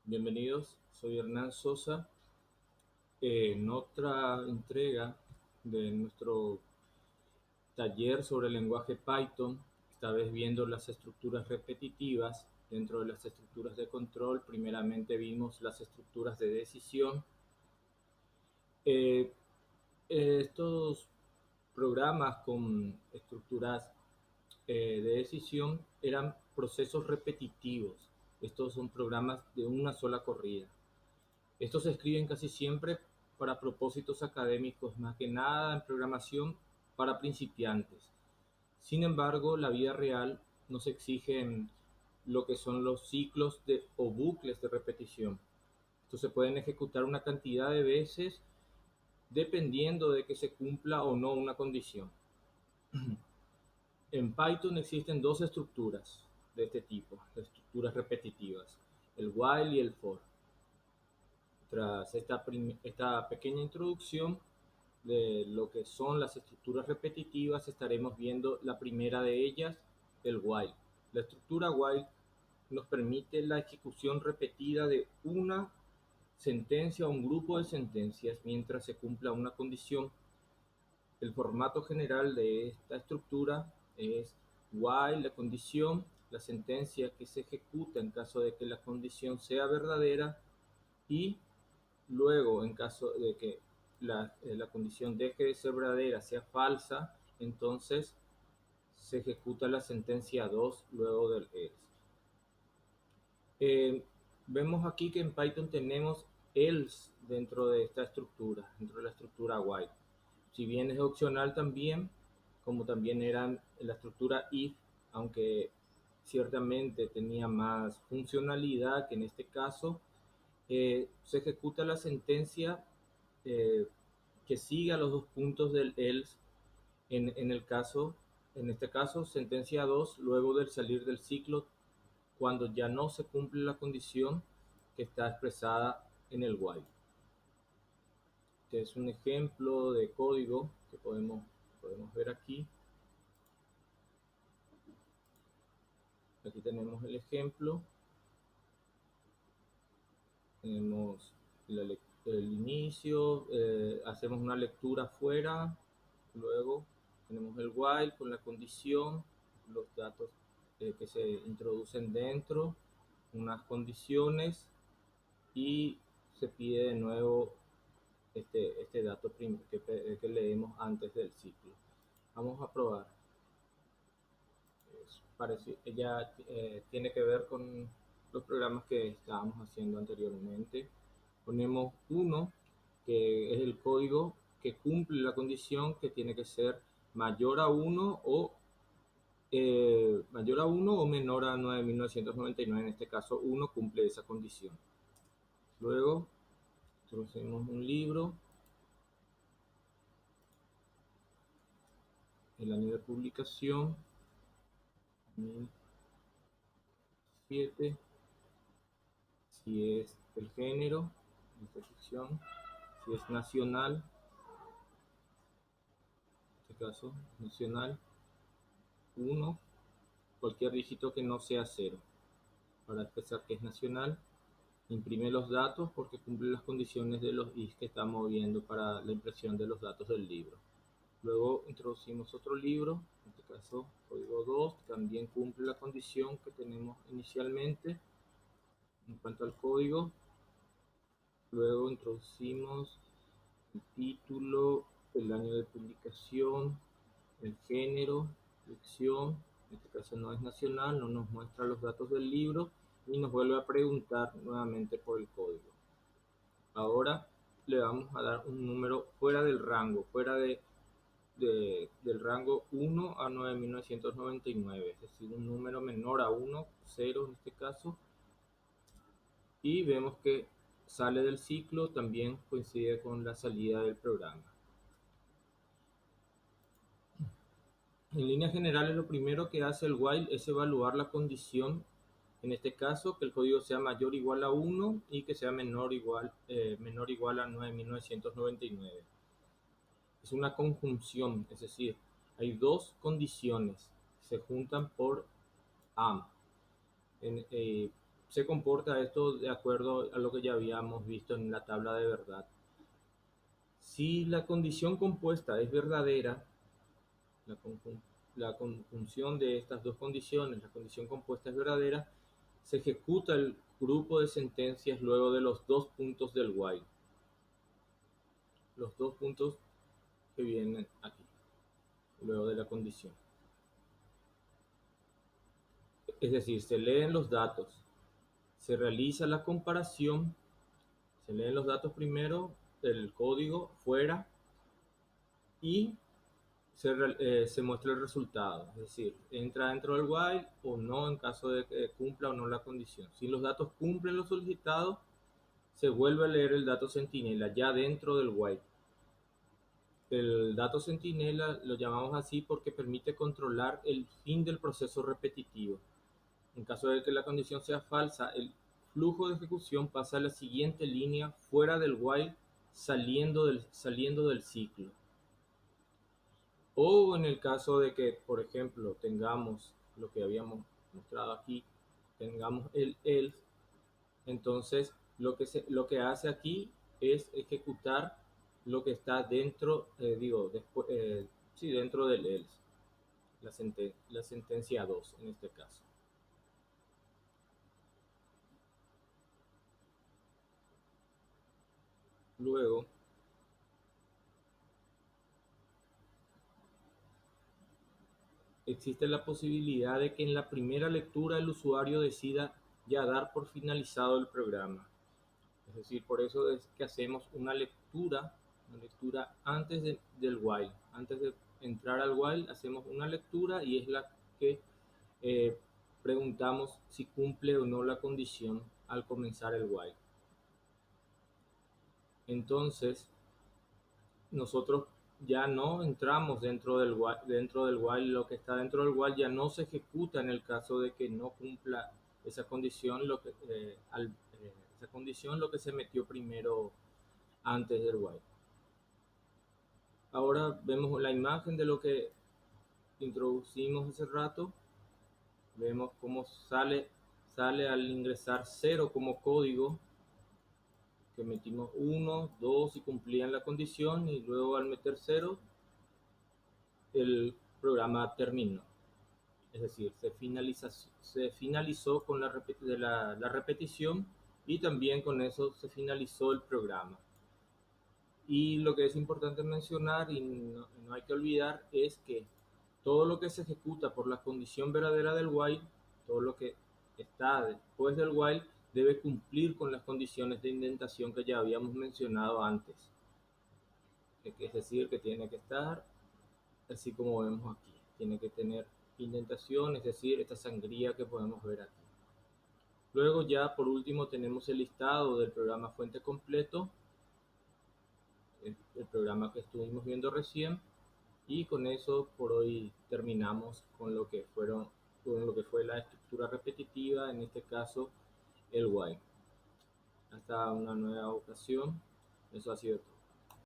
Bienvenidos, soy Hernán Sosa. En otra entrega de nuestro taller sobre el lenguaje Python, esta vez viendo las estructuras repetitivas. Dentro de las estructuras de control, primeramente vimos las estructuras de decisión. Eh, Estos programas con estructuras de decisión eran procesos repetitivos. Estos son programas de una sola corrida. Estos se escriben casi siempre para propósitos académicos, más que nada en programación para principiantes. Sin embargo, la vida real nos exige lo que son los ciclos o bucles de repetición. Estos se pueden ejecutar una cantidad de veces dependiendo de que se cumpla o no una condición. En Python existen dos estructuras de este tipo, estructuras repetitivas, el while y el for. Tras esta pequeña introducción de lo que son las estructuras repetitivas, estaremos viendo la primera de ellas, el while. La estructura while nos permite la ejecución repetida de una sentencia o un grupo de sentencias mientras se cumpla una condición. El formato general de esta estructura es while, la condición, la sentencia que se ejecuta en caso de que la condición sea verdadera, y luego, en caso de que la condición deje de ser verdadera, sea falsa, entonces se ejecuta la sentencia 2 luego del else. Eh, Vemos aquí que en Python tenemos else dentro de esta estructura, dentro de la estructura while. Si bien es opcional también, como también era en la estructura if, aunque ciertamente tenía más funcionalidad que en este caso, se ejecuta la sentencia eh, que siga los dos puntos del else en este caso, sentencia 2 luego del salir del ciclo, cuando ya no se cumple la condición que está expresada en el while. Este es un ejemplo de código que podemos ver aquí. Aquí tenemos el ejemplo. Tenemos el inicio, hacemos una lectura afuera, luego tenemos el while con la condición, los datos que se introducen dentro, unas condiciones, y se pide de nuevo este dato que leemos antes del ciclo. Vamos a probar. Ella tiene que ver con los programas que estábamos haciendo anteriormente. Ponemos 1, que es el código que cumple la condición que tiene que ser mayor a 1 o menor a 9.999. En este caso 1 cumple esa condición. Luego introducimos un libro, el año de publicación 2007, si es el género de ficción, si es nacional, en este caso nacional 1, cualquier dígito que no sea 0 para expresar que es nacional. Imprime los datos porque cumple las condiciones de los is que estamos viendo para la impresión de los datos del libro. Luego introducimos otro libro, en este caso código 2, también cumple la condición que tenemos inicialmente en cuanto al código. Luego introducimos el título, el año de publicación, el género, ficción, en este caso no es nacional, no nos muestra los datos del libro y nos vuelve a preguntar nuevamente por el código. Ahora le vamos a dar un número fuera del rango, fuera del rango 1 a 9.999, es decir, un número menor a 1, 0 en este caso, y vemos que sale del ciclo, también coincide con la salida del programa. En líneas generales, lo primero que hace el while es evaluar la condición, en este caso, que el código sea mayor o igual a 1 y que sea menor o igual a 9.999. Es una conjunción, es decir, hay dos condiciones, se juntan por AND. se comporta esto de acuerdo a lo que ya habíamos visto en la tabla de verdad. Si la condición compuesta es verdadera, la, la conjunción de estas dos condiciones, la condición compuesta es verdadera, se ejecuta el grupo de sentencias luego de los dos puntos del while. Los dos puntos que vienen aquí, luego de la condición. Es decir, se leen los datos, se realiza la comparación, se leen los datos primero, el código fuera y se muestra el resultado. Es decir, entra dentro del while o no en caso de que cumpla o no la condición. Si los datos cumplen lo solicitado, se vuelve a leer el dato centinela ya dentro del while. El dato centinela lo llamamos así porque permite controlar el fin del proceso repetitivo. En caso de que la condición sea falsa, el flujo de ejecución pasa a la siguiente línea fuera del while, saliendo del ciclo. O en el caso de que, por ejemplo, tengamos lo que habíamos mostrado aquí, tengamos el else, entonces lo que hace aquí es ejecutar lo que está dentro, dentro del else, la sentencia 2 en este caso. Luego, existe la posibilidad de que en la primera lectura el usuario decida ya dar por finalizado el programa. Es decir, por eso es que hacemos una lectura antes del while. Antes de entrar al while hacemos una lectura y es la que preguntamos si cumple o no la condición al comenzar el while. Entonces, nosotros ya no entramos dentro del while, lo que está dentro del while ya no se ejecuta en el caso de que no cumpla esa condición, esa condición lo que se metió primero antes del while. Ahora vemos la imagen de lo que introducimos hace rato. Vemos cómo sale al ingresar 0 como código, que metimos 1, 2 y cumplían la condición, y luego al meter 0 el programa terminó. Es decir, se finalizó con la repetición y también con eso se finalizó el programa. Y lo que es importante mencionar y no hay que olvidar es que todo lo que se ejecuta por la condición verdadera del while, todo lo que está después del while, debe cumplir con las condiciones de indentación que ya habíamos mencionado antes. Es decir, que tiene que estar así como vemos aquí. Tiene que tener indentación, es decir, esta sangría que podemos ver aquí. Luego ya por último tenemos el listado del programa fuente completo, el programa que estuvimos viendo recién, y con eso por hoy terminamos con lo que fue la estructura repetitiva, en este caso el while. Hasta una nueva ocasión, eso ha sido todo.